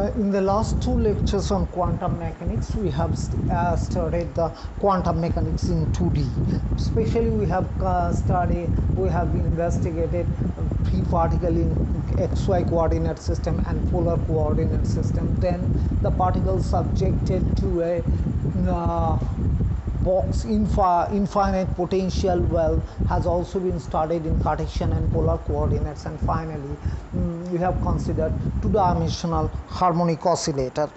In the last two lectures on quantum mechanics, we have studied the quantum mechanics in 2D. Especially, we have investigated free particle in xy coordinate system and polar coordinate system. Then the particles subjected to a box infinite potential well has also been studied in Cartesian and polar coordinates, and finally we have considered two-dimensional harmonic oscillator.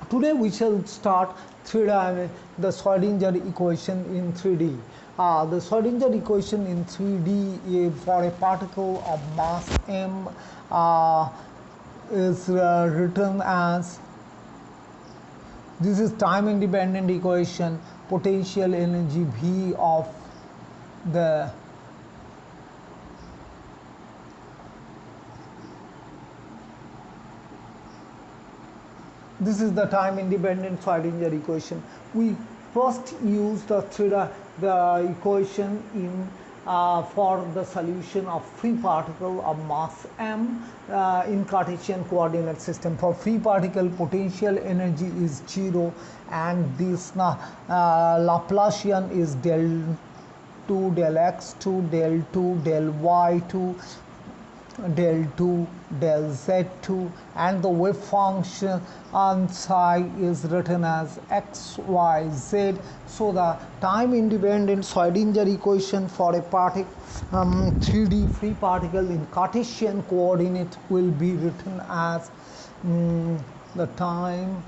Today we shall start the Schrodinger equation in 3D. The Schrodinger equation in 3D for a particle of mass m is written as, this is time independent equation, potential energy V of the this is the time independent Schrodinger equation. We first use the equation in for the solution of free particle of mass m in Cartesian coordinate system. For free particle, potential energy is 0, and this Laplacian is del 2 del x2 del 2 del y2 del 2 del z2, and the wave function on psi is written as x y z. So the time independent Schrodinger equation for a 3D free particle in Cartesian coordinate will be written as the time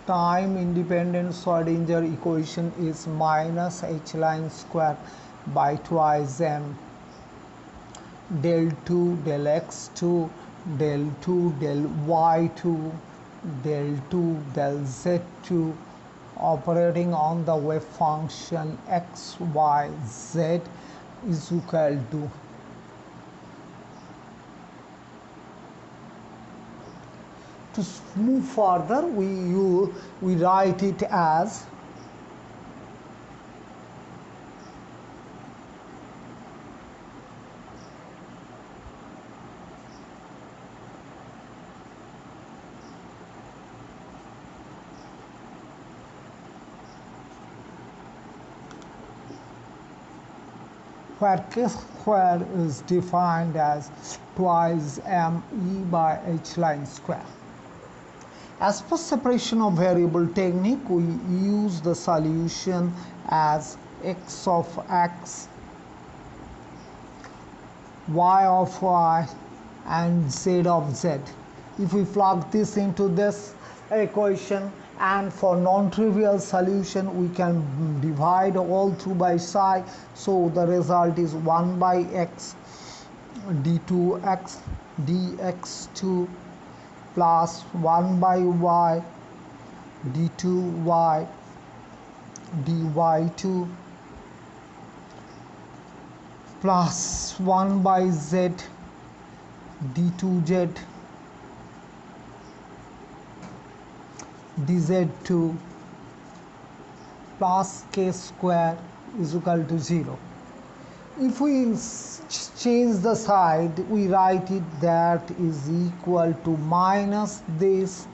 independent Schrodinger equation is minus h line square by twice m del 2 del x2 del 2 del y2 del 2 del z2 operating on the wave function x y z is equal to move further, we write it as where k square is defined as twice m e by h line square. As per separation of variable technique, we use the solution as x of x, y of y, and z of z. If we plug this into this equation, and for non-trivial solution we can divide all through by psi, so the result is 1 by x d2x dx2 plus 1 by y d2y dy2 plus 1 by z d2z dz2 plus k square is equal to 0. If we change the side, we write it that is equal to minus this,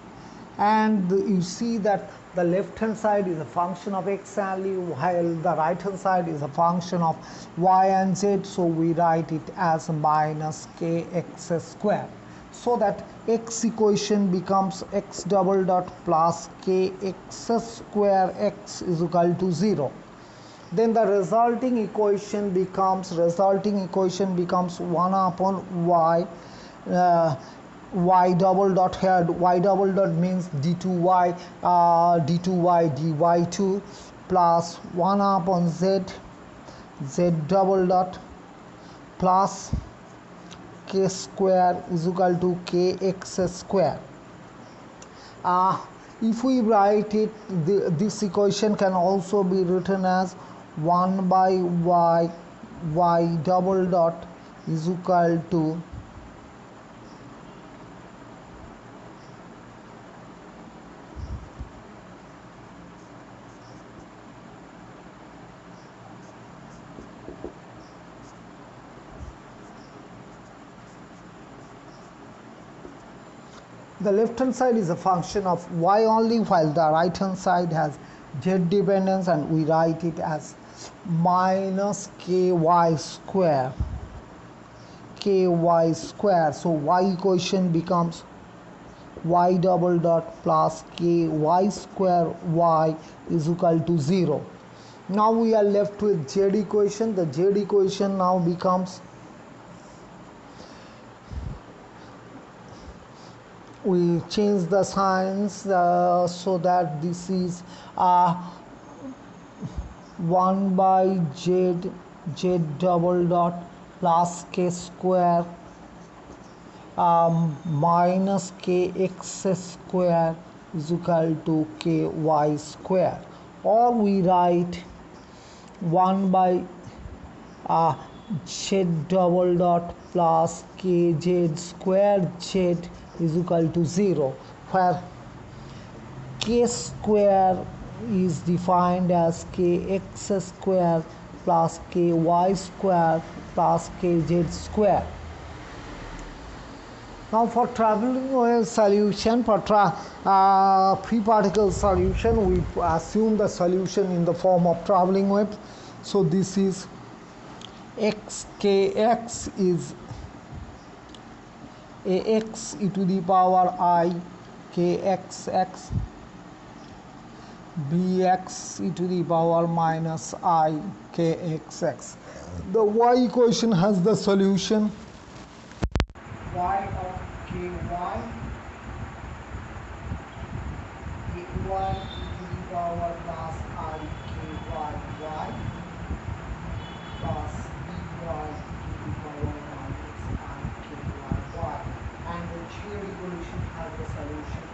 and you see that the left hand side is a function of x only, while the right hand side is a function of y and z, so we write it as minus kx square. So that x equation becomes x double dot plus kx square x is equal to 0. Then the resulting equation becomes 1 upon y y double dot here, y double dot means d2y dy2 plus 1 upon z double dot plus k square is equal to kx square. If we write it, this equation can also be written as 1 by y double dot is equal to The left hand side is a function of y only, while the right hand side has z dependence, and we write it as minus ky square. So y equation becomes y double dot plus ky square y is equal to 0. Now we are left with z equation. The z equation now becomes, we change the signs so that this is 1 by z double dot plus k square minus kx square is equal to ky square, or we write 1 by z double dot plus kz square z is equal to 0, where k square is defined as kx square plus ky square plus kz square. Now for traveling wave solution, for free particle solution, we assume the solution in the form of traveling wave. So this is xkx is ax e to the power I kxx, bx e to the power minus I kxx. The y equation has the solution y of ky e to the power plus I ky y plus by to the power minus I ky y, and the z equation has the solution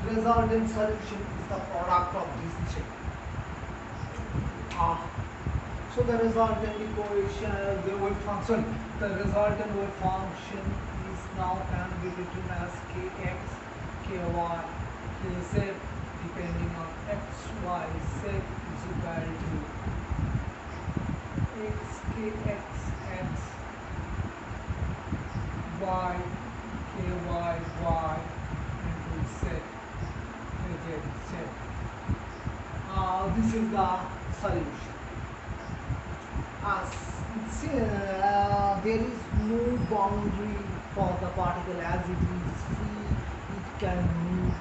resultant solution is the product of these three. So the resultant equation, the wave function, the resultant wave function is now can be written as kx, ky, kz, depending on x, y, z is equal to x, kx, x, y, ky, y into z. This is the solution. There is no boundary for the particle as it is free. It can move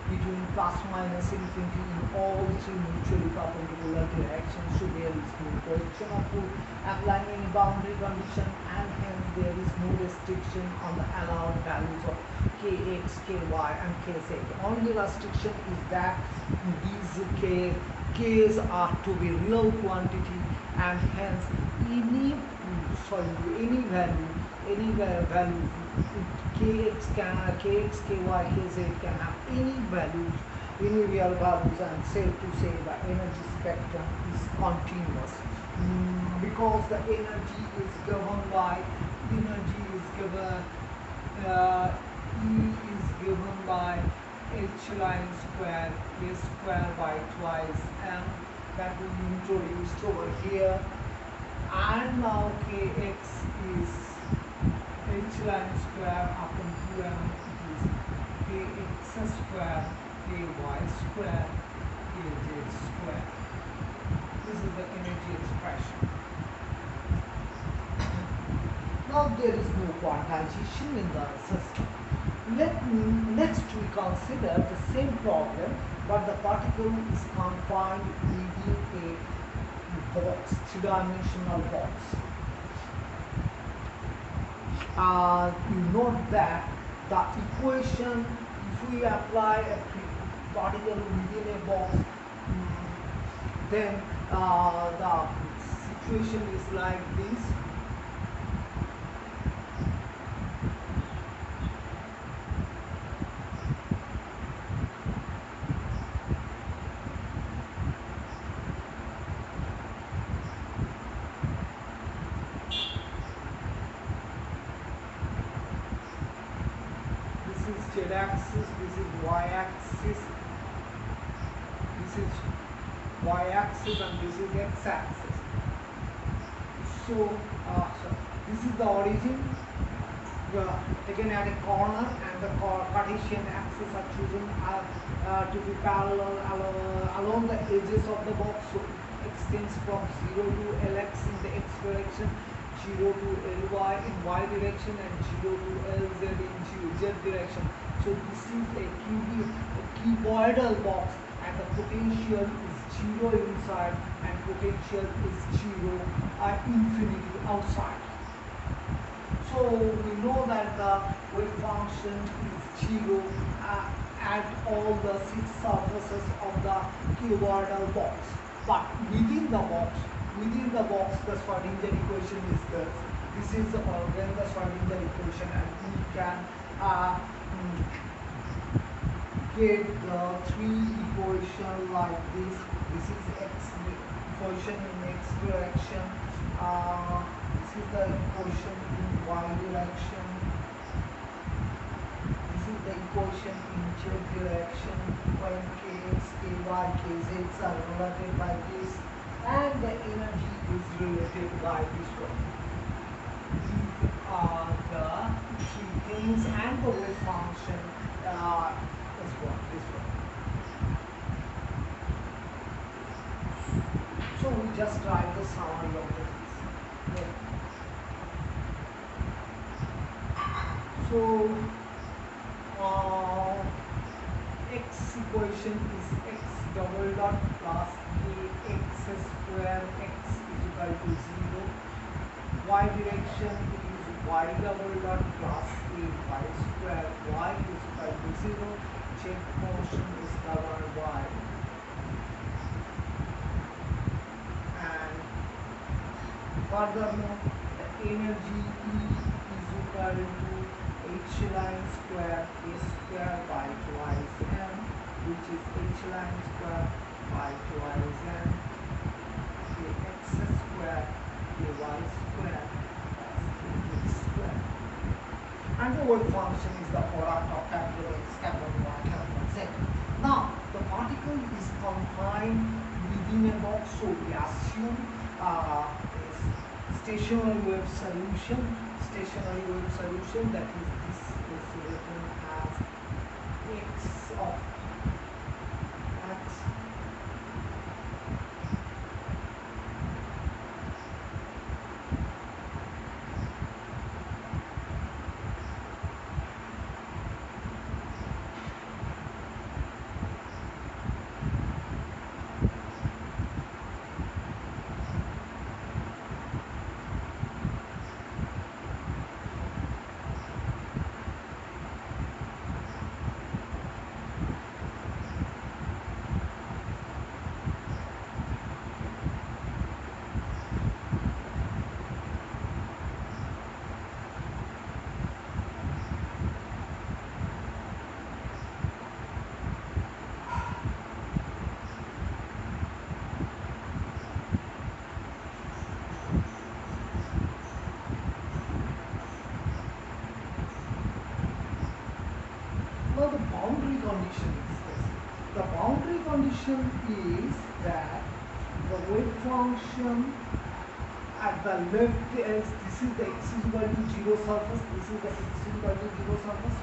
between plus minus infinity in all three mutually perpendicular directions. So there is no question of applying any boundary condition, and hence there is no restriction on the allowed values of kx, ky and kz. Only restriction is that these k's are to be real quantity, and hence any value kx, ky, kz can have any values, any real values, and safe to say the energy spectrum is continuous, because the energy is given by E is given by h line square a square by twice m that we introduced over here, and now kx is h line square upon 2m, it is kx square ky square kz square. This is the energy expression. Now there is no quantization in the system. Next we consider the same problem, but the particle is confined within a box, three-dimensional box. You note that the equation, if we apply a particle within a box, then the situation is like this. axis, this is y axis, this is y axis, and this is x axis. So, this is the origin taken at a corner, and the Cartesian axis are chosen to be parallel along the edges of the box. So it extends from 0 to Lx in the x direction, 0 to Ly in y direction, and 0 to Lz in z direction. So this is a cuboidal box, and the potential is 0 inside and potential is 0 infinity outside. So we know that the wave function is 0 at all the 6 surfaces of the cuboidal box. But within the box, the Schrodinger equation is there. This is again the Schrodinger equation, and we can get the 3 equation like this. This is x equation in x direction. This is the equation in y direction. This is the equation in z direction when kx, ky, kz are related by this, and the energy is related by this one. These are the 3 things, and the wave function is this one. So we just write the summary of the things. Okay. So x equation is x double dot plus ax square x is equal to 0. Y direction is y double dot plus y square y is equal to 0. Check motion is covered by, and furthermore the energy E is equal to h line square a square by twice m, which is h line square by twice m, ax square ay square plus kx square. And the wave function is the product of capital X, capital Y, capital Z. Now the particle is confined within a box, so we assume stationary wave solution. Stationary wave solution, that is, this is written as x of x Now the boundary condition is this. The boundary condition is that the wave function at the left edge, this is the x is equal to 0 surface, this is the x is equal to 0 surface.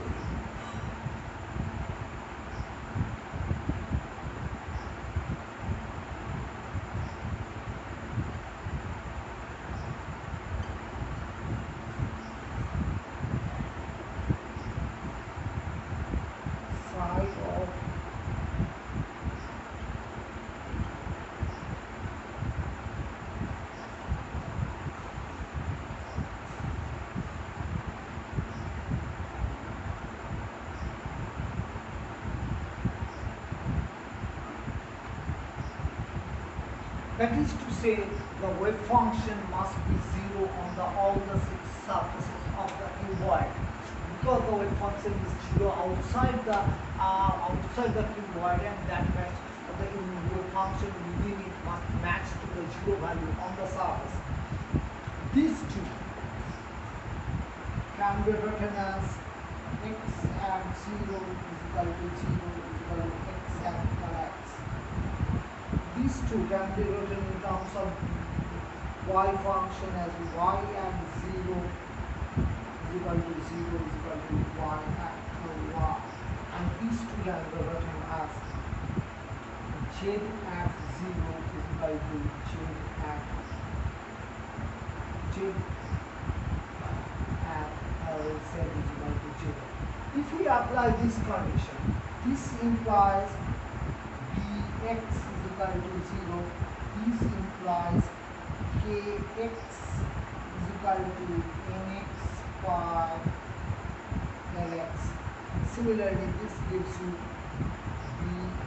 That is to say, the wave function must be 0 on all the 6 surfaces of the cuboid. Because the wave function is 0 outside the cuboid, and that means the wave function within it must match to the 0 value on the surface. These two can be written as x at 0 is equal to 0 is equal to x at x. These two can be written in terms of y function as y at 0 is equal to 0 is equal to y at y, and these two can be written as z at 0 is equal to z at z is equal to 0. If we apply this condition, this implies bx is equal to 0. This implies kx is equal to nx by lx. Similarly, this gives you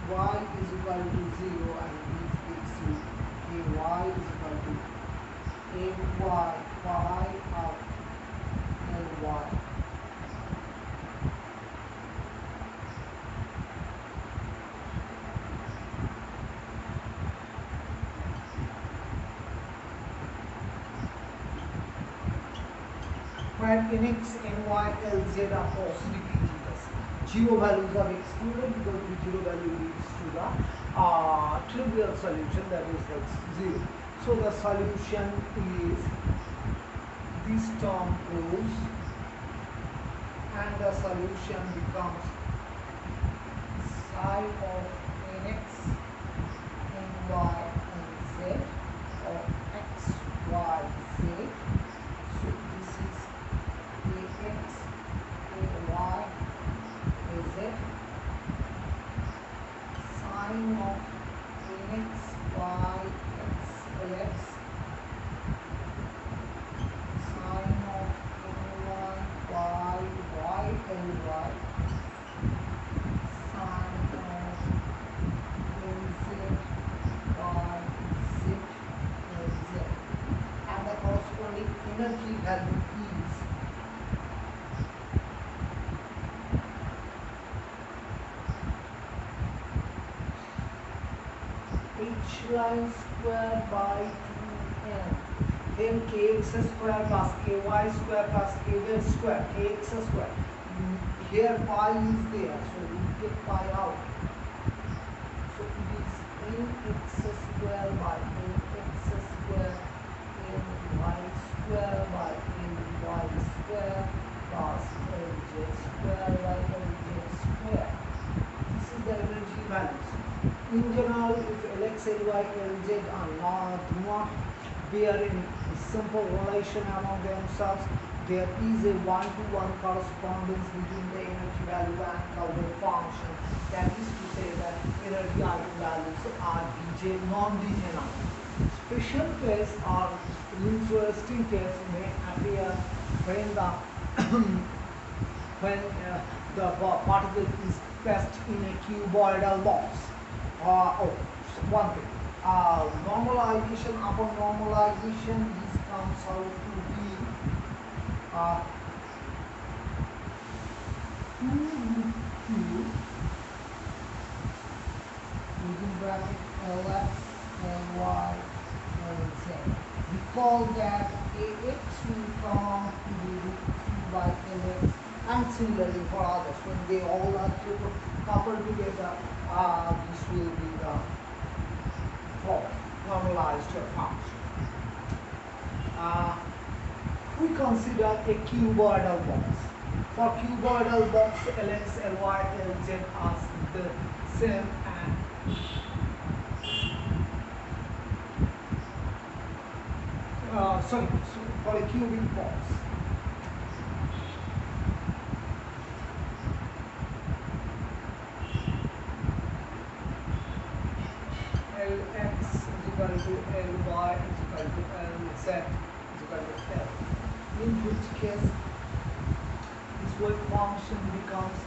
by is equal to 0, and this gives you ay is equal to ay pi of ly. Where nx, ny, lz are positive integers. Zero values are excluded because the zero value leads to the trivial solution, that is like 0. So the solution is this term goes and the solution becomes psi of nx, ny, and z of x, y, z. So this is ax, ay, az, sine of nx by x, lx, sine of ny by y, ly, sine of lz by z, lz, and the corresponding energy value is h line square by 2n, then kx square plus ky square plus kz square, kx square. Here pi is there, so we get pi out. So it is nx square by ax square, ny square by ny square plus lz square by lz square. This is the energy values. In general, if Lx, Ly, Lz are do not bear any simple relation among themselves, there is a one-to-one correspondence between the energy value and the wave function. That is to say that energy eigenvalues are non-degenerate. Special case or interesting case may appear when the particle is placed in a cuboidal box. One thing, normalization upon normalization, this comes out to be 2 root q within bracket lx, ly, lz. Recall that ax will come to be root q by lx, and similarly for others, when they all are coupled together, this will be the normalized function. We consider a cuboidal box. For cuboidal box, Lx, Ly, Lz are the same, and for a cubic box, Lx is equal to Ly is equal to Lz is equal to L, in which case this wave function becomes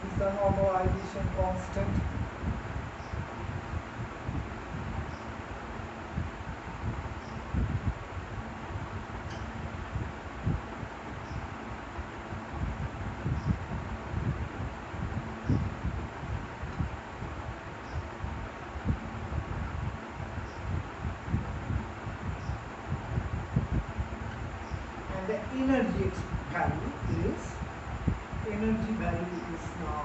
is the normalization constant. value is now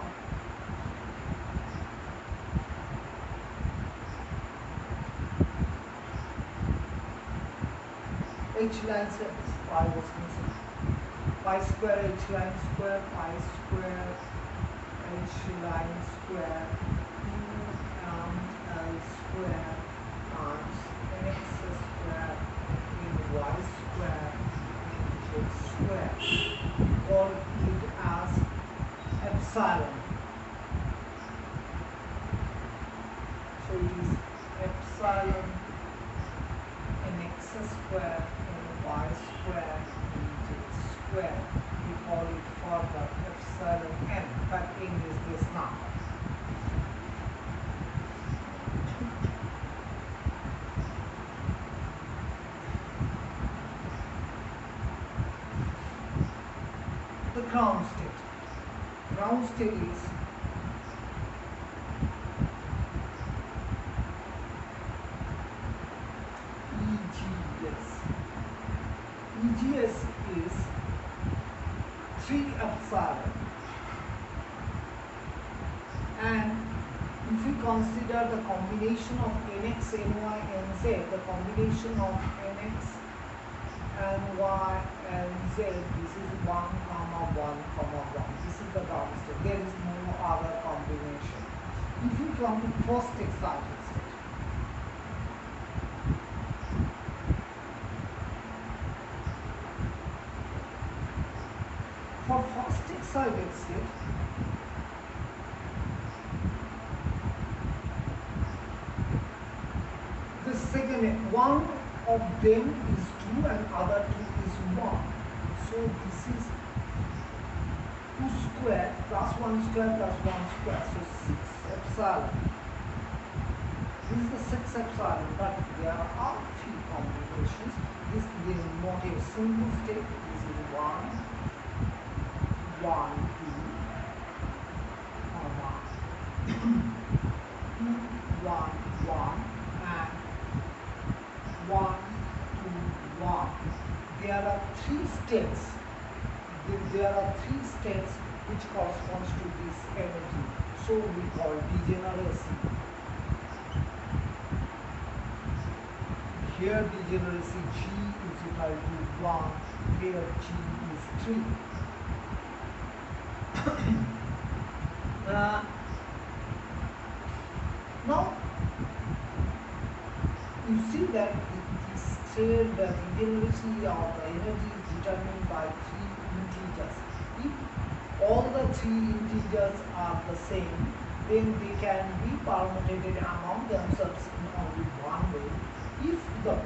h line set is pi was missing. Pi square h line square pi square h line square 2ml square times nx square in y square in z square. We call it as epsilon. So it is epsilon nx square in y square in z square. We call it further epsilon n, but n is this number. The ground state. Ground state is EGS. EGS is 3 epsilon, and if we consider the combination of nx, ny, nz, the combination of nx and y and z, this is 1 comma 1 comma 1. This is the ground state. There is no other combination. If you come to first excited state, for first excited state, the second one of them is 2 and other 2 is 1. So this is 2 square plus 1 square plus 1 square. So 6 epsilon. This is the 6 epsilon, but there are few combinations. This is not a single state. This is 1, 1, 2, 1, 1, and 1, 2, 1. There are 3 states. There are 3 states which corresponds to this energy. So we call degeneracy. Here degeneracy G is equal to 1. Here G is 3. Now you see that this state, the degeneracy or the energy is determined by 3 integers. If all the 3 integers are the same, then they can be permutated among themselves in only one way. If the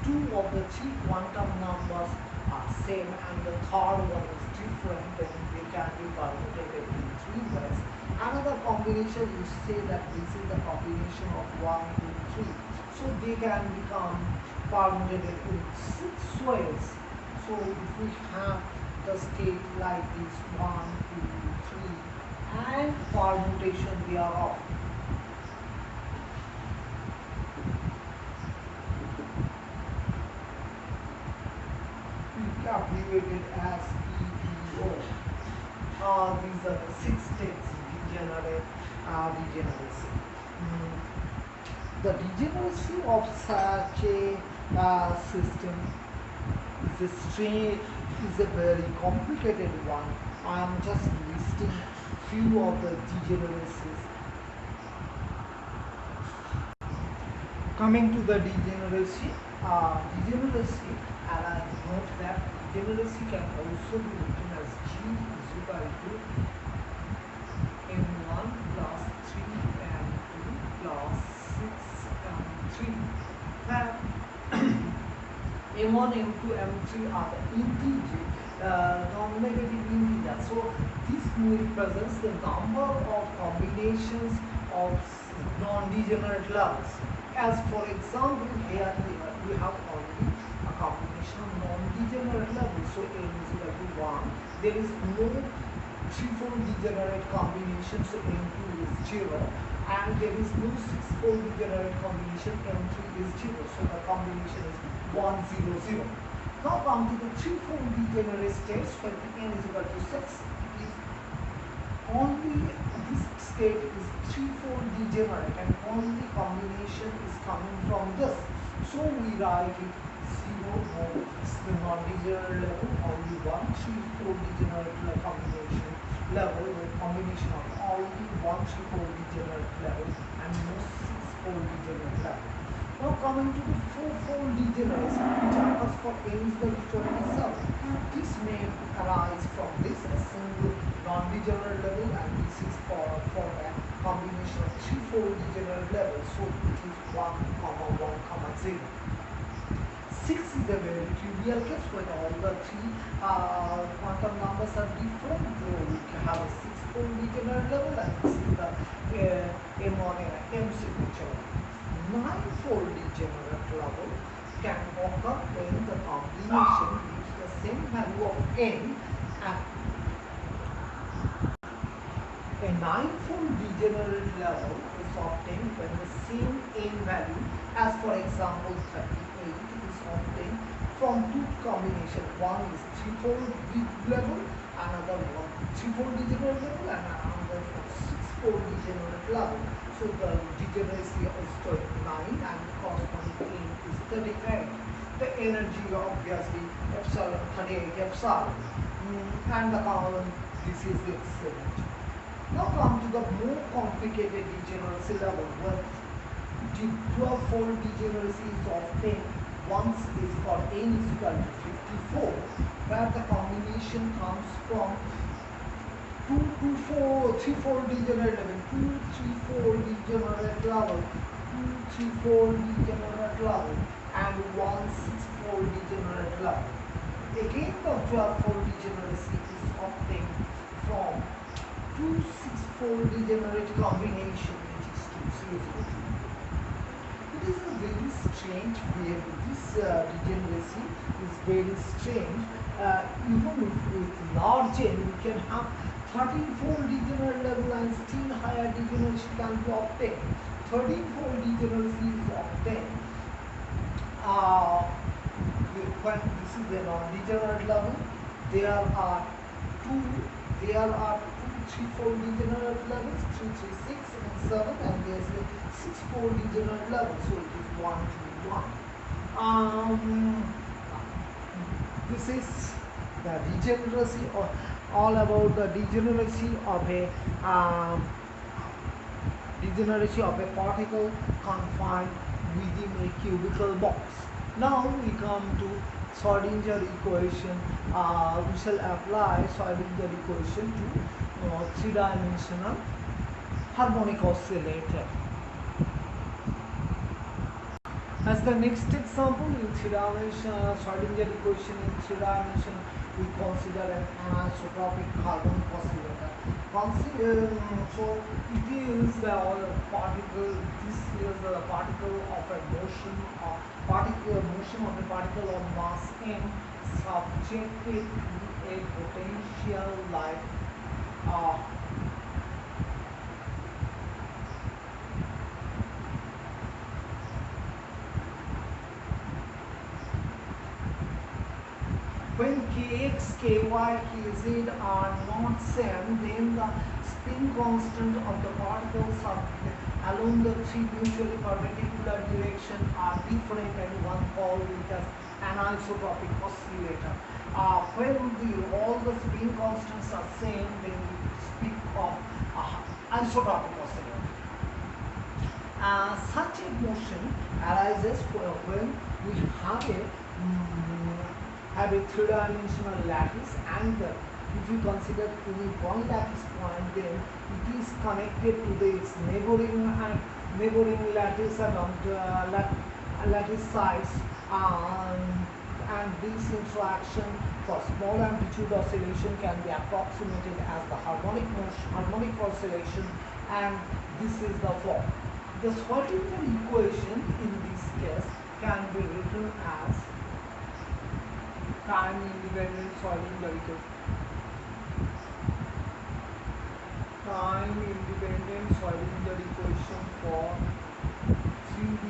2 of the 3 quantum numbers are same and the third one is different, then they can be permutated in 3 ways. Another combination, you say that this is the combination of 1, 2, 3. So they can become permutated in 6 ways. So if we have the state like this 1, 2, 3 and permutation thereof, we abbreviated as EDO. These are the 6 states degeneracy. The degeneracy of such a system is a very complicated one. I am just listing few of the degeneracies. Coming to the degeneracy, and I note that degeneracy can also be written as G is equal to m1 plus 3m2 plus 6m3. Where m1, m2, m3 are the integer, non-negative integers. So this represents the number of combinations of non-degenerate levels. As for example, here we have only a combination of non-degenerate levels. So n is equal to 1. There is no threefold degenerate combination, so m2 is 0, and there is no sixfold degenerate combination, m3 is 0. So the combination is 1, 0, 0. Now come to the threefold degenerate states when n is equal to 6. It is only this state is threefold degenerate and only combination is coming from this. So we write it 0, no, it's the non-degenerate level, only one threefold degenerate combination level, the combination of only one threefold degenerate level and no sixfold degenerate level. Now coming to the fourfold degeneracy, which occurs for n is equal to 27. This may arise from this a single non-degenerate level, and this is for a combination of threefold degenerate levels. So it is 1, 1, 0. 6 is a very trivial case when all the three quantum numbers are different. We can have a sixfold degenerate level, and this is the M1 and M signature. Ninefold degenerate level can occur when the combination gives the same value of n, and a ninefold degenerate level is obtained when the same n value, as for example 38, is obtained from two combination. One is threefold level, another one threefold degenerate level, and another sixfold degenerate level. So the degeneracy is 29 and the corresponding n is 38. The energy obviously epsilon 38 epsilon, and the column this is its energy. Now come to the more complicated degeneracy level where the 12-fold degeneracy is obtained once is for n is equal to 54, where the combination comes from 2 to 4, 3-fold degenerate level, 2, 3-fold degenerate level, 2, 3-fold degenerate level, and 1, 6-fold degenerate level. Again, the 12-fold degeneracy is obtained from 2, 6-fold degenerate combination, which is 2, 0, 2. It is a very strange behavior. This degeneracy is very strange. Even with large n, we can have 13-fold degenerate level and still higher degeneration can be obtained. 13-fold degeneracy is obtained when this is the non-degenerate level. There are two 3-fold degenerate levels, 3, 3, 6 and 7, and there is a 6-fold degenerate level, so it is 1, 2, 1. This is the degeneracy, or all about the degeneracy of a particle confined within a cubical box. Now we come to Schrodinger equation. We shall apply Schrodinger equation to three-dimensional harmonic oscillator. As the next example, in three-dimensional Schrodinger equation in 3 dimension, we consider an anisotropic harmonic oscillator. So it is the particle. This is the particle of a motion, motion of a particle of mass m, subjected to a potential like when kx, ky, kz are not same, then the spin constant of the particles along the three mutually perpendicular directions are different, and one called it as anisotropic oscillator. When all the spin constants are same, then we speak of isotropic oscillator. Such a motion arises when we have a three-dimensional lattice, and if you consider any one lattice point, then it is connected to its neighboring lattice along lattice sides, and this interaction for small amplitude oscillation can be approximated as the harmonic oscillation, and this is the form. The Schrodinger equation in this case can be written as time independent Schrodinger equation. Time independent Schrodinger equation for 3D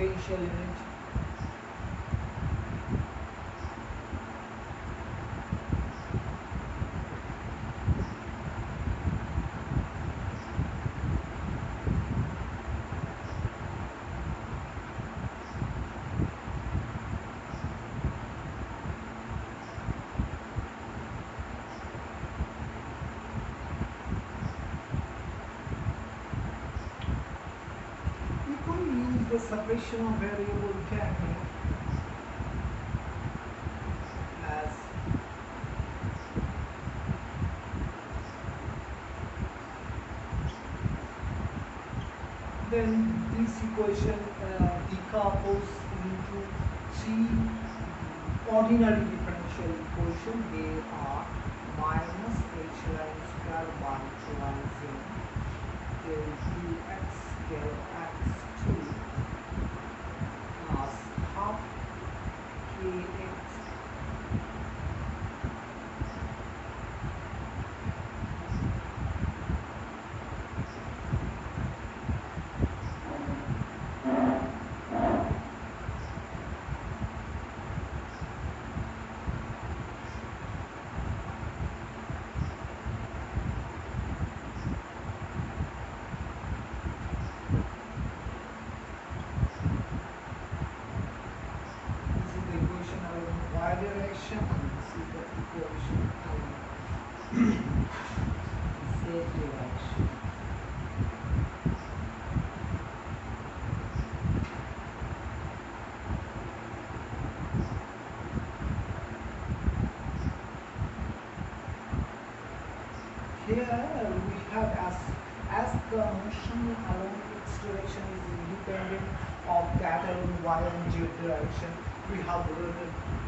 potential energy. The separation of variable technique as then this equation decomposes into three ordinary differential equations. They are minus h line square by 2 del 2x del x2 plus half kx direction, and this is the equation z direction. Here we have as the motion along x direction is independent of that along y and z direction, we have the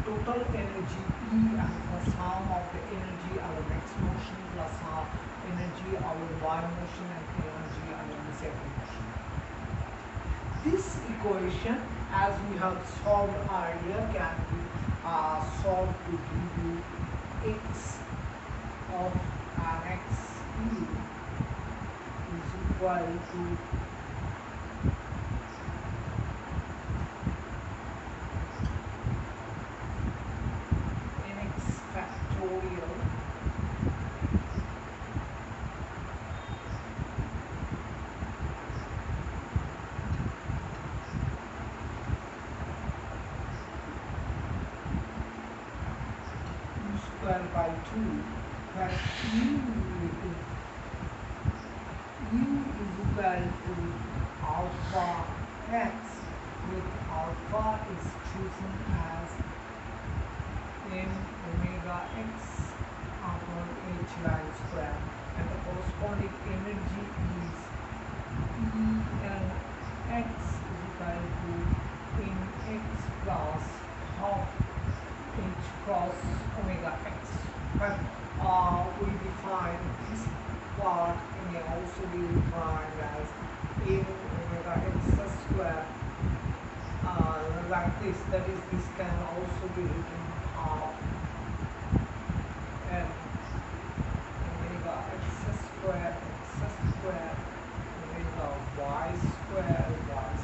total energy E as the sum of the energy along x motion plus energy along y motion and energy along z motion. This equation, as we have solved earlier, can be solved to give you x of an x E is equal to square by 2, where u is equal to alpha x, with alpha is chosen as m omega x upon h line square, and the corresponding energy is E n x is equal to m x plus half h cross omega x. But we define this part may also be defined as m omega x square, like this. That is, this can also be written half m omega x square omega y square plus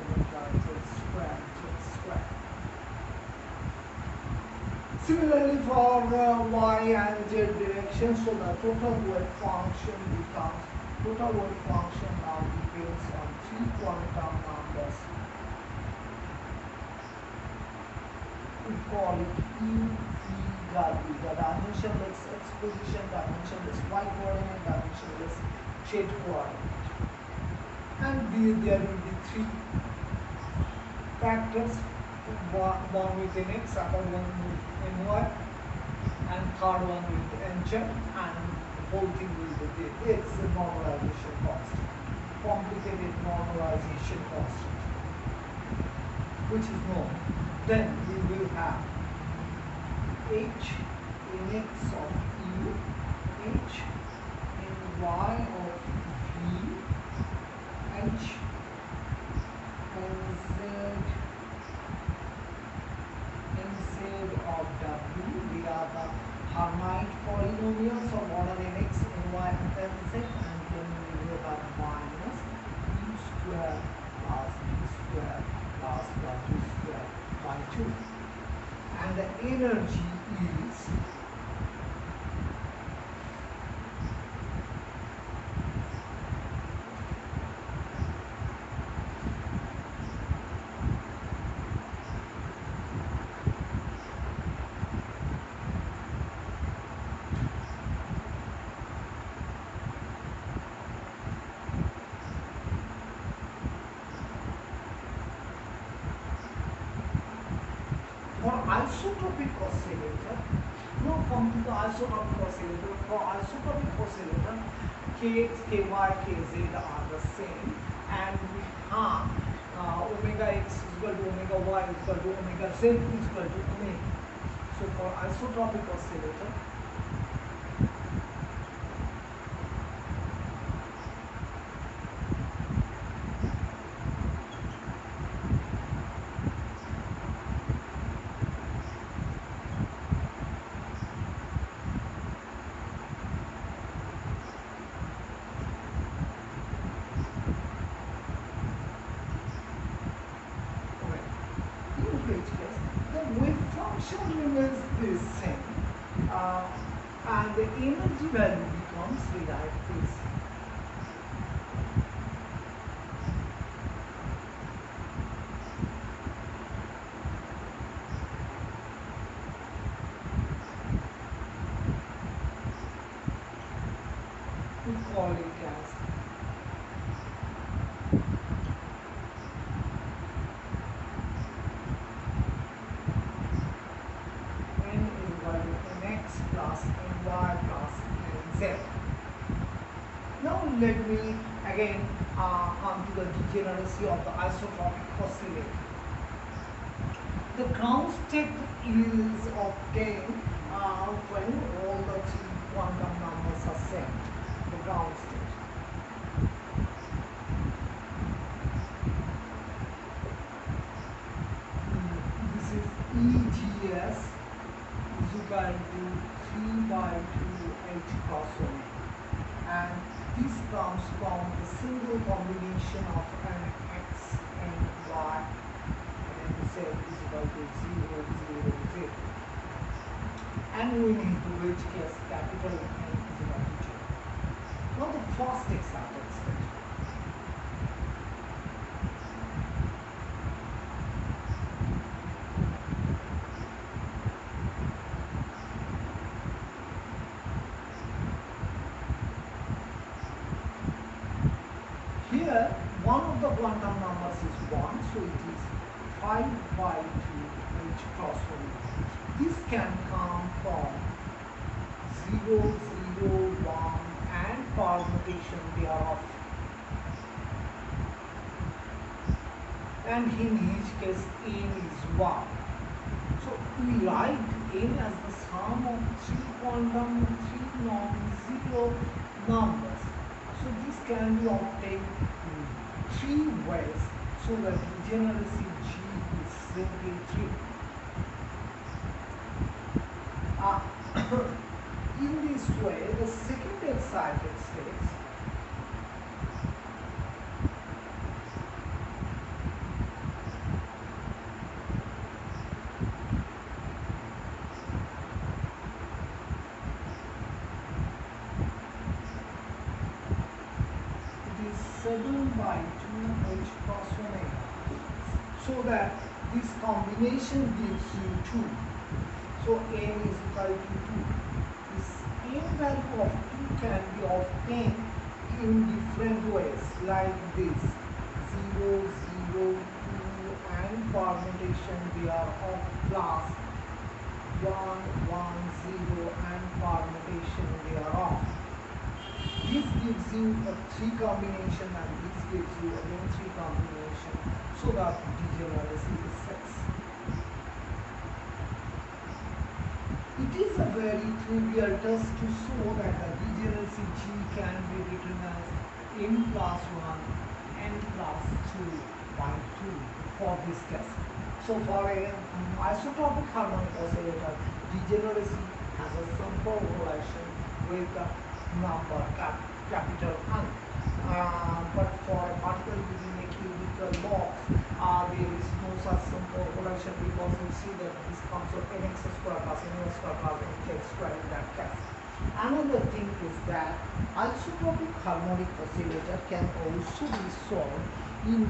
omega z square. Similarly for y and z direction, so the total weight function now depends on three quantum numbers. We call it U, V, W, the dimensionless x position, dimensionless y coordinate, dimensionless z coordinate. And there will be three factors, one with an x, other one with ny, and third one with nz, and the whole thing will be there. It's a normalization constant, complicated normalization constant, which is known. Then we will have h in x of u, h in y of v, h of w. They are the Hermite polynomials of order nx, ny, and nz, and then we will have minus u square plus v 2, and the energy is for isotropic oscillator. Now come to the isotropic oscillator. For isotropic oscillator, kx, ky, kz are the same, and we have omega x is equal to omega y is equal to omega z is equal to omega. So for isotropic oscillator, the wave function remains the same, and the energy value becomes like this. We call it as plus ny plus nz. Now let me again come to the degeneracy of the isotropic oscillator. The ground state is obtained when all the three quantum numbers are same. The ground state. This is EGS is equal to 3 by 2 H cross omega, and this comes from the single combination of an x and y and z is equal to 0, 0, 0, and we need to which case capital N is equal to 0. Now the first excited state. Here, one of the quantum numbers is 1, so it is 5 by 2 H cross omega. This can come from 0, 0, 1 and permutation thereof. And in each case, n is 1. So we write n as the sum of 3 quantum, 3 non-zero numbers. So this can be obtained in 3 ways, so that degeneracy G is simply 3. In this way, the second excited state it is 7 by 2 H cross omega, so that this combination gives you 2. So n is equal to 2. This n value of 2 can be obtained in different ways, like this 0, 0, 2 and permutation thereof plus 1, 1, 0 and permutation thereof. This gives you a 3 combination and this gives you again 3 combination, so that degeneracy is 6. It is a very trivial test to show that the degeneracy G can be written as n plus 1 n plus 2 by 2 for this test. So for an isotropic harmonic oscillator, degeneracy has a simple relation with the number capital N. but for a particle within a cubical box, there is no such simple relation, because you see that this comes of nx square plus ny square plus nk square in that case. Another thing is that isotropic harmonic oscillator can also be solved in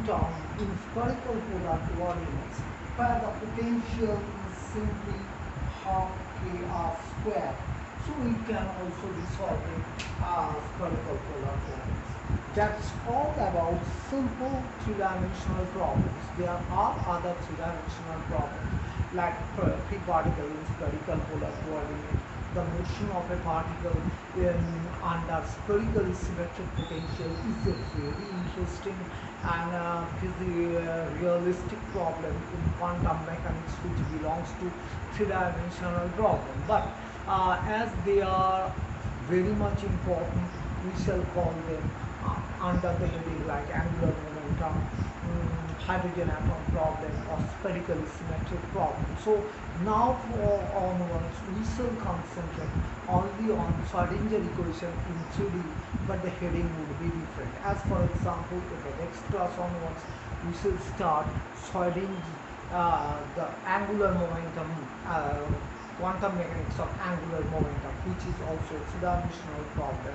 spherical polar coordinates, where the potential is simply half k r square. So we can also be solving spherical polar coordinates. That's all about simple three-dimensional problems. There are other three-dimensional problems like free particle in spherical polar coordinate, the motion of a particle under spherical symmetric potential is a very interesting and realistic problem in quantum mechanics, which belongs to three-dimensional problem. But as they are very much important, we shall call them under the heading like angular momentum, hydrogen atom problem, or spherical symmetric problem. So now for onwards we shall concentrate only on Schrodinger equation in 3D, but the heading would be different. As for example, in the next class onwards we shall start solving the angular momentum, quantum mechanics of angular momentum, which is also a three-dimensional problem.